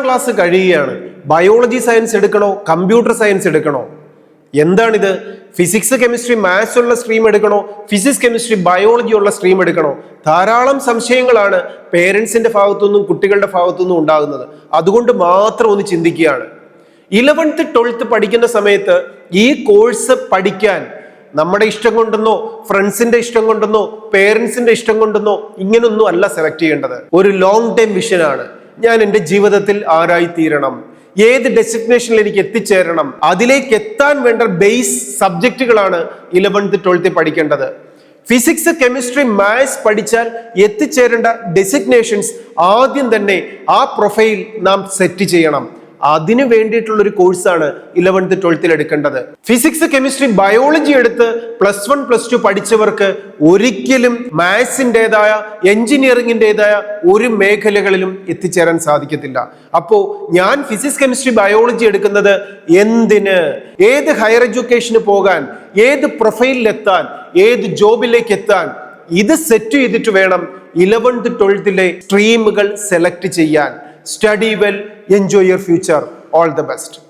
Class കഴിയുകയാണ്. Biology science എടുക്കണോ computer science എടുക്കണോ? എന്താണിത്? ഫിസിക്സ് കെമിസ്ട്രി മാത്സ് ഉള്ള സ്ട്രീം എടുക്കണോ, ഫിസിക്സ് കെമിസ്ട്രി ബയോളജി ഉള്ള സ്ട്രീം എടുക്കണോ? ധാരാളം സംശയങ്ങളാണ് പേരൻസിന്റെ ഭാഗത്തുനിന്നും കുട്ടികളുടെ ഭാഗത്തുനിന്നും ഉണ്ടാകുന്നത്. അതുകൊണ്ട് മാത്രം ഒന്ന് ചിന്തിക്കുകയാണ്. 11th 12th പഠിക്കുന്ന സമയത്ത് ഈ കോഴ്സ് പഠിക്കാൻ നമ്മുടെ ഇഷ്ടം കൊണ്ടെന്നോ ഫ്രണ്ട്സിന്റെ ഇഷ്ടം കൊണ്ടെന്നോ പേരൻസിന്റെ ഇഷ്ടം കൊണ്ടെന്നോ ഇങ്ങനൊന്നും അല്ല സെലക്ട് ചെയ്യേണ്ടത്. ഒരു ലോങ് ടൈം വിഷനാണ്. ഞാൻ എൻ്റെ ജീവിതത്തിൽ ആരായി തീരണം, ഏത് ഡെസ്റ്റിനേഷനിൽ എനിക്ക് എത്തിച്ചേരണം, അതിലേക്ക് എത്താൻ വേണ്ട ബേസ് സബ്ജക്റ്റുകളാണ് 11th 12th പഠിക്കേണ്ടത്. ഫിസിക്സ് കെമിസ്ട്രി മാത്സ് പഠിച്ചാൽ എത്തിച്ചേരേണ്ട ഡെസിഗ്നേഷൻസ് ആദ്യം തന്നെ ആ പ്രൊഫൈൽ നാം സെറ്റ് ചെയ്യണം. അതിന് വേണ്ടിയിട്ടുള്ള ഒരു കോഴ്സാണ് 11th 12th എടുക്കേണ്ടത്. ഫിസിക്സ് കെമിസ്ട്രി ബയോളജി എടുത്ത് +1 +2 പഠിച്ചവർക്ക് ഒരിക്കലും മാത്സിൻ്റെതായ എഞ്ചിനീയറിംഗിൻ്റെതായ ഒരു മേഖലകളിലും എത്തിച്ചേരാൻ സാധിക്കത്തില്ല. അപ്പോ ഞാൻ ഫിസിക്സ് കെമിസ്ട്രി ബയോളജി എടുക്കുന്നത് എന്തിന്? ഏത് ഹയർ എഡ്യൂക്കേഷന് പോകാൻ, ഏത് പ്രൊഫൈലിലെത്താൻ, ഏത് ജോബിലേക്ക് എത്താൻ, ഇത് സെറ്റ് ചെയ്തിട്ട് വേണം 11th 12th സ്ട്രീമുകൾ സെലക്ട് ചെയ്യാൻ. Study well, enjoy your future. All the best.